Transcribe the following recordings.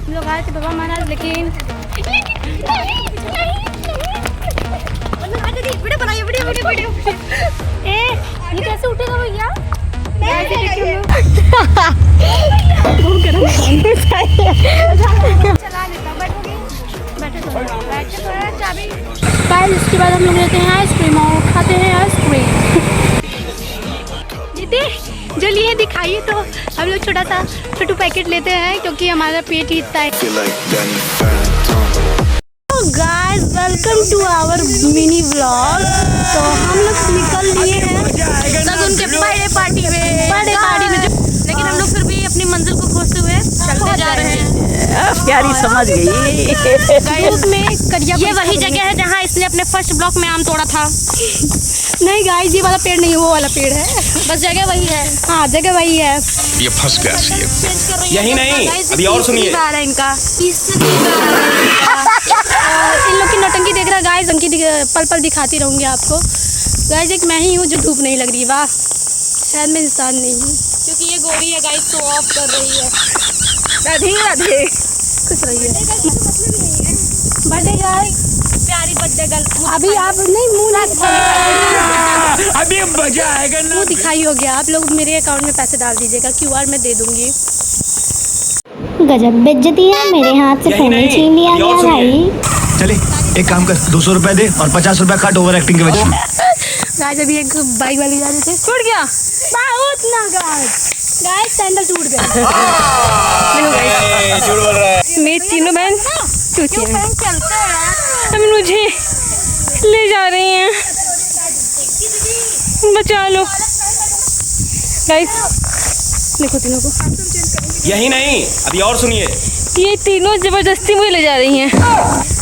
हम लोग आए थे बाबा महाराज, लेकिन ये कैसे उठेगा भैया? इसके बाद हम लोग लेते हैं आइसक्रीम और खाते हैं आइसक्रीम। दीदी जो लिए दिखाइए तो हम लोग छोटा सा छोटू पैकेट लेते हैं क्योंकि हमारा पेट ही इतना है। Guys welcome to our mini vlog. तो हम लोग निकल लिए हैं उनके बर्थडे पार्टी में, लेकिन हम लोग फिर भी अपनी मंजिल को खोजते हुए चलते जा रहे हैं। प्यारी समझ गई। ये वही जगह है जहाँ इसने अपने फर्स्ट ब्लॉक में आम तोड़ा था। नहीं गाइस, ये वाला पेड़ नहीं, वो वाला पेड़ है, बस जगह वही है। हाँ जगह वही है। ये फंस गया सी यही नहीं, अभी और सुनिए इनका इन लोग की नौटंकी देख रहा है गाइस, उनकी पल पल दिखाती रहूंगी आपको। गाइस एक मैं ही हूँ जो धूप नहीं लग रही। वाह, शायद मैं इंसान नहीं हूँ क्योंकि ये गोरी है गाइस, तो ऑफ कर रही है। राधे राधे, खुश रहिए। बर्थडे गर्ल, प्यारी बर्थडे गर्ल। अभी आप नहीं मुंह ना अभी मजा आएगा ना। मुंह दिखाई हो गया। आप लोग मेरे अकाउंट में पैसे डाल दीजिएगा, क्यूआर में दे दूंगी। गजब बेइज्जती है, मेरे हाथ से फोन छीन लिया गया भाई। चले एक काम कर, 200 रुपए दे और 50 रुपए काट ओवर एक्टिंग के वजह से। गाइस अभी एक बाइक वाली जा रहे थे, टूट गया बहुत ना गाइस, सैंडल टूट गया। मेरी तीनों बहन टूटी हैं, अब मुझे ले जा रही हैं, बचा लो गाइस। देखो तीनों को। यही नहीं, अभी और सुनिए। ये तीनों जबरदस्ती मुझे ले जा रही हैं।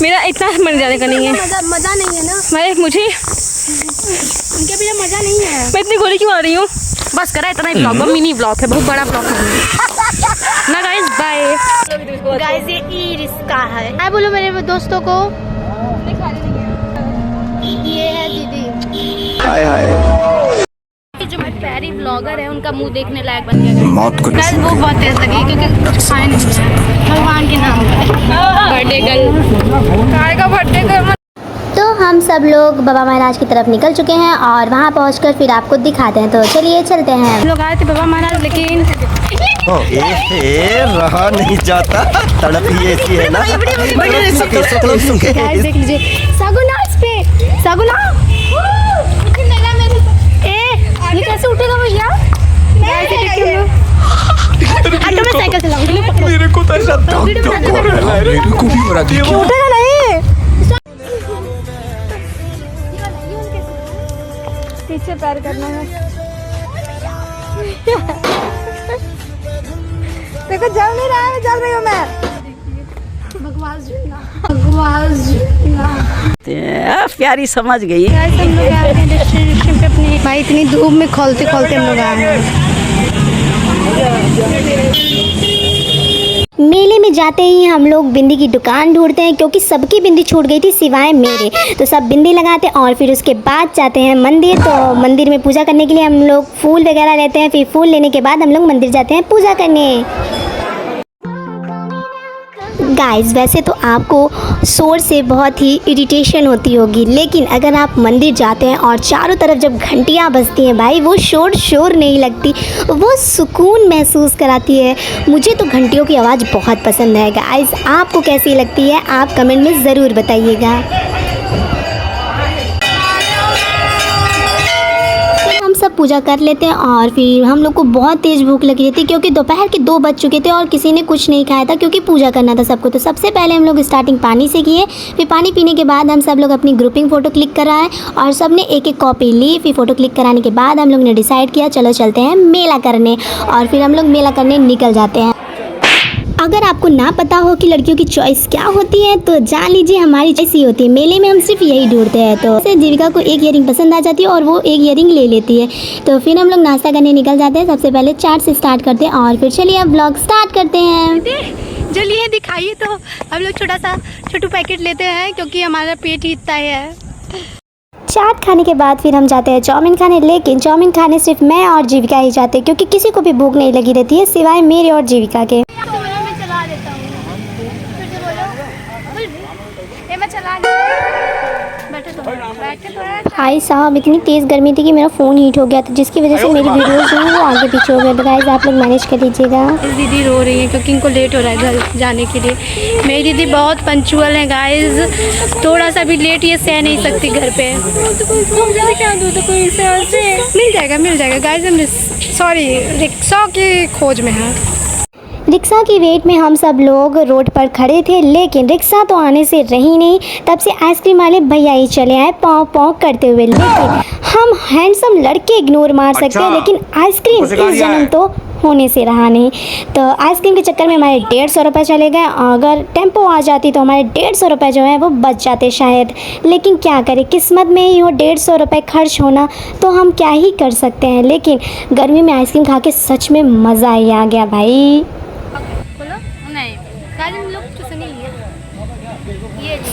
मेरा इतना मन जाने का नहीं है। मजा नहीं है ना मुझे, उनके बिना मजा नहीं है। मैं इतनी गोली क्यों आ रही हूँ? बस करा, इतना ही ब्लॉग, मिनी ब्लॉग है, बहुत बड़ा ब्लॉग है ना गाइस। बाय गाइस, ये ई रिस्का है। हाय बोलो मेरे दोस्तों को। ये है दीदी। हाय हाय। जो मेरे प्यारी ब्लॉगर है उनका मुंह देखने लायक बन गया। मौत को गाइस वो बहुत तेज लगी क्योंकि कुछ खाए नहीं है। भगवान के नाम पर बर्थडे गर्ल, काय का बर्थडे गर्ल। तो हम सब लोग बाबा महाराज की तरफ निकल चुके हैं और वहाँ पहुँचकर फिर आपको दिखाते हैं। तो चलिए चलते हैं। हम लोग आए थे बाबा महाराज, लेकिन रहा नहीं जाता, तड़प ही ऐसी है ना। देख लीजिए सगुना, इस पे सगुना। ये कैसे उठेगा भैया? ऑटो में साइकिल चलाऊंगी। मेरे को तो ऐसा दर्द हो रहा है, मेरे को भी हो रहा है। उठेगा नहीं, पीछे पैर करना है। देखो जल नहीं रहा है, जल रही हूँ मैं। बकवास प्यारी समझ गई। हम लोग आए हैं डिस्ट्रीब्यूशन पे अपनी। भाई इतनी धूप में खोलते खोलते हम लोग आए हैं। मेले में जाते ही हम लोग बिंदी की दुकान ढूंढते हैं क्योंकि सबकी बिंदी छूट गई थी सिवाय मेरे। तो सब बिंदी लगाते हैं और फिर उसके बाद जाते हैं मंदिर। तो मंदिर में पूजा करने के लिए हम लोग फूल वगैरह लेते हैं। फिर फूल लेने के बाद हम लोग मंदिर जाते हैं पूजा करने। गाइस वैसे तो आपको शोर से बहुत ही इरिटेशन होती होगी, लेकिन अगर आप मंदिर जाते हैं और चारों तरफ जब घंटियाँ बजती हैं भाई, वो शोर नहीं लगती, वो सुकून महसूस कराती है। मुझे तो घंटियों की आवाज़ बहुत पसंद है। गाइस आपको कैसी लगती है आप कमेंट में ज़रूर बताइएगा। सब पूजा कर लेते हैं और फिर हम लोग को बहुत तेज़ भूख लगी थी क्योंकि दोपहर के 2 बज चुके थे और किसी ने कुछ नहीं खाया था क्योंकि पूजा करना था सबको। तो सबसे पहले हम लोग स्टार्टिंग पानी से किए। फिर पानी पीने के बाद हम सब लोग अपनी ग्रुपिंग फ़ोटो क्लिक कराए और सब ने एक एक कॉपी ली। फिर फ़ोटो क्लिक कराने के बाद हम लोग ने डिसाइड किया चलो चलते हैं मेला करने, और फिर हम लोग मेला करने निकल जाते हैं। अगर आपको ना पता हो कि लड़कियों की चॉइस क्या होती है तो जान लीजिए हमारी चॉइस ही होती है। मेले में हम सिर्फ यही ढूंढते हैं। तो जीविका को एक ईयरिंग पसंद आ जाती है और वो एक ईयरिंग ले लेती है। तो फिर हम लोग नाश्ता करने निकल जाते हैं। सबसे पहले चाट से स्टार्ट करते हैं और फिर चलिए अब ब्लॉग स्टार्ट करते हैं। जो लिए दिखाइए तो हम लोग छोटा सा छोटू पैकेट लेते हैं क्योंकि हमारा पेट ही इतना है। चाट खाने के बाद फिर हम जाते हैं चाउमीन खाने, लेकिन चाउमीन खाने सिर्फ मैं और जीविका ही जाते हैं क्योंकि किसी को भी भूख नहीं लगी रहती है सिवाय मेरे और जीविका के। भाई साहब इतनी तेज़ गर्मी थी कि मेरा फ़ोन हीट हो गया था, जिसकी वजह से मेरी वीडियोस जो हैं वो आगे पीछे हो गए। तो गाइस आप लोग मैनेज कर लीजिएगा। दीदी रो रही है क्योंकि इनको लेट हो रहा है घर जाने के लिए। मेरी दीदी बहुत पंचुअल है गाइस, थोड़ा सा भी लेट ये सह नहीं सकती घर पे। मिल जाएगा गाइस, हम सॉरी रिक्शा की खोज में हैं। रिक्शा की वेट में हम सब लोग रोड पर खड़े थे, लेकिन रिक्शा तो आने से रही नहीं। तब से आइसक्रीम वाले भैया ही चले आए पाँव पाँव करते हुए। लेकिन हम हैंडसम लड़के इग्नोर मार सकते हैं, लेकिन आइसक्रीम इस जन्म तो होने से रहा नहीं। तो आइसक्रीम के चक्कर में हमारे 150 रुपये चले गए। अगर टेम्पो आ जाती तो हमारे 150 रुपये जो है वो बच जाते शायद। लेकिन क्या करें, किस्मत में ही हो 150 रुपये खर्च होना, तो हम क्या ही कर सकते हैं। लेकिन गर्मी में आइसक्रीम खा के सच में मज़ा ही आ गया भाई।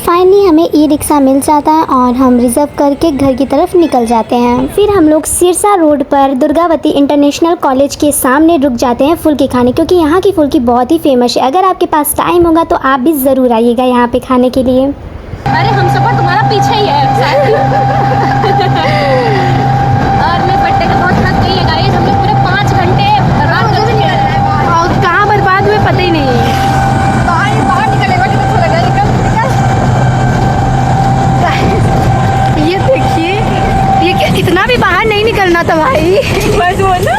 फाइनली हमें ई रिक्शा मिल जाता है और हम रिज़र्व करके घर की तरफ निकल जाते हैं। फिर हम लोग सिरसा रोड पर दुर्गावती इंटरनेशनल कॉलेज के सामने रुक जाते हैं फुल्की खाने, क्योंकि यहाँ की फुल्की बहुत ही फेमस है। अगर आपके पास टाइम होगा तो आप भी ज़रूर आइएगा यहाँ पे खाने के लिए। अरे हम सब तुम्हारा पीछे ही है। और मैं बर्थडे का बहुत थक गई है गाइस, हम लोग पूरे 5 घंटे बर्बाद कर चुके हैं। और कहाँ बर्बाद हुए पता ही नहीं। बाहर निकलेगा ये देखिए, ये क्या, इतना भी बाहर नहीं निकलना था भाई। बस वो ना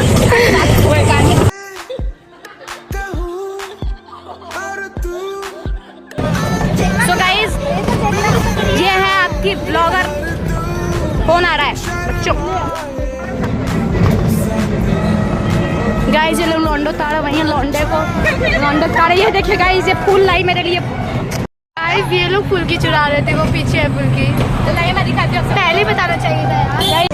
सो गाइस, ये है आपकी ब्लॉगर। फोन आ रहा है बच्चों। गाइस ये लोग लौंडो ताड़ा, वहीं लौंडे को लौंडो ताड़ा। ये देखिए गाइस, ये फूल लाई मेरे लिए। गाइस ये लोग फुल्की चुरा रहे थे, वो पीछे है फुल्की। तो लाइए मैं दिखाती हूँ, पहले ही बताना चाहिए था यार।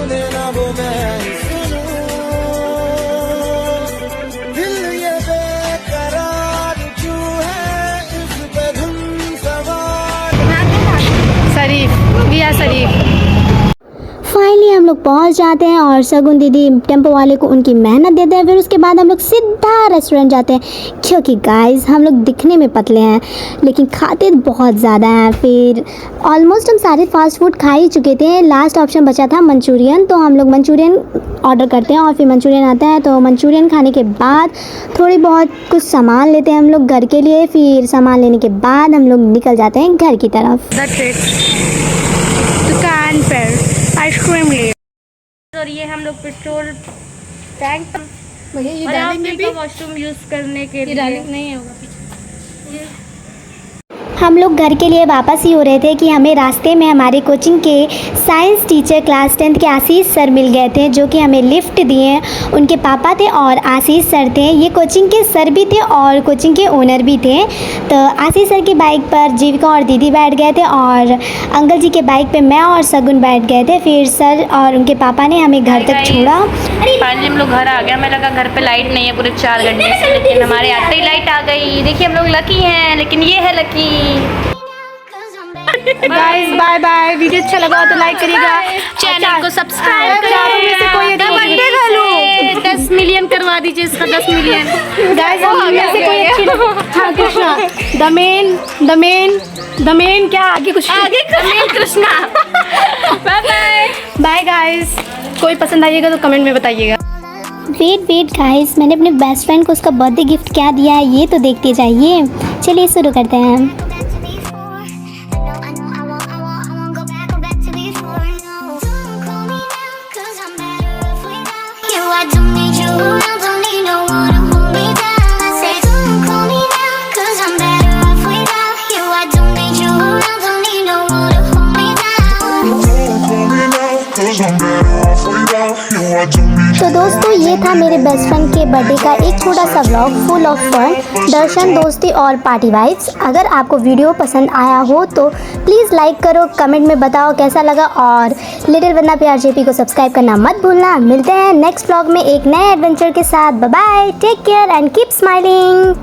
शरीफ, वी आर शरीफ। फाइनली हम लोग पहुंच जाते हैं और शगुन दीदी टेम्पो वाले को उनकी मेहनत देते हैं। फिर उसके बाद हम लोग सीधा रेस्टोरेंट जाते हैं, क्योंकि गाइस हम लोग दिखने में पतले हैं लेकिन खाते बहुत ज़्यादा हैं। फिर ऑलमोस्ट हम सारे फास्ट फूड खा ही चुके थे। लास्ट ऑप्शन बचा था मंचूरियन, तो हम लोग मंचूरियन ऑर्डर करते हैं और फिर मंचूरियन आता है। तो मंचूरियन खाने के बाद थोड़ी बहुत कुछ सामान लेते हैं हम लोग घर के लिए। फिर सामान लेने के बाद हम लोग निकल जाते हैं घर की तरफ। दुकान पर आइसक्रीम ले, और ये हम लोग पेट्रोल टैंक वॉशरूम यूज करने के लिए नहीं होगा। हम लोग घर के लिए वापस ही हो रहे थे कि हमें रास्ते में हमारे कोचिंग के साइंस टीचर क्लास 10th के आशीष सर मिल गए थे, जो कि हमें लिफ्ट दिए। उनके पापा थे और आशीष सर थे। ये कोचिंग के सर भी थे और कोचिंग के ओनर भी थे। तो आशीष सर की बाइक पर जीविका और दीदी बैठ गए थे और अंकल जी के बाइक पे मैं और शगुन बैठ गए थे। फिर सर और उनके पापा ने हमें घर तक छोड़ा। फाइनली हम लोग घर आ गए। हमें लगा घर पे लाइट नहीं है पूरे 4 घंटे से, लेकिन हमारे आते ही लाइट आ गई। देखिए हम लोग लकी हैं, लेकिन ये है Lucky. Guys bye bye. Video अच्छा लगा तो लाइक करिएगा, चैनल को सब्सक्राइब करिएगा। कोई 10 मिलियन करवा दीजिए इसका, 10 मिलियन। गाइस से कोई अच्छी, हाँ कृष्णा द मेन क्या आगे कुछ आगे Krishna. Bye bye bye guys. कोई पसंद आइएगा तो कमेंट में बताइएगा। वेट गाइस, मैंने अपने बेस्ट फ्रेंड को उसका बर्थडे गिफ्ट क्या दिया है ये तो देखते जाइए। चलिए शुरू करते हैं। तो दोस्तों ये था मेरे बेस्ट फ्रेंड के बर्थडे का एक छोटा सा व्लॉग फुल ऑफ फन, दर्शन, दोस्ती और पार्टी वाइब्स। अगर आपको वीडियो पसंद आया हो तो प्लीज़ लाइक करो, कमेंट में बताओ कैसा लगा और लिटिल वंदना प्यार जेपी को सब्सक्राइब करना मत भूलना। मिलते हैं नेक्स्ट व्लॉग में एक नए एडवेंचर के साथ। Bye bye, take care and keep smiling.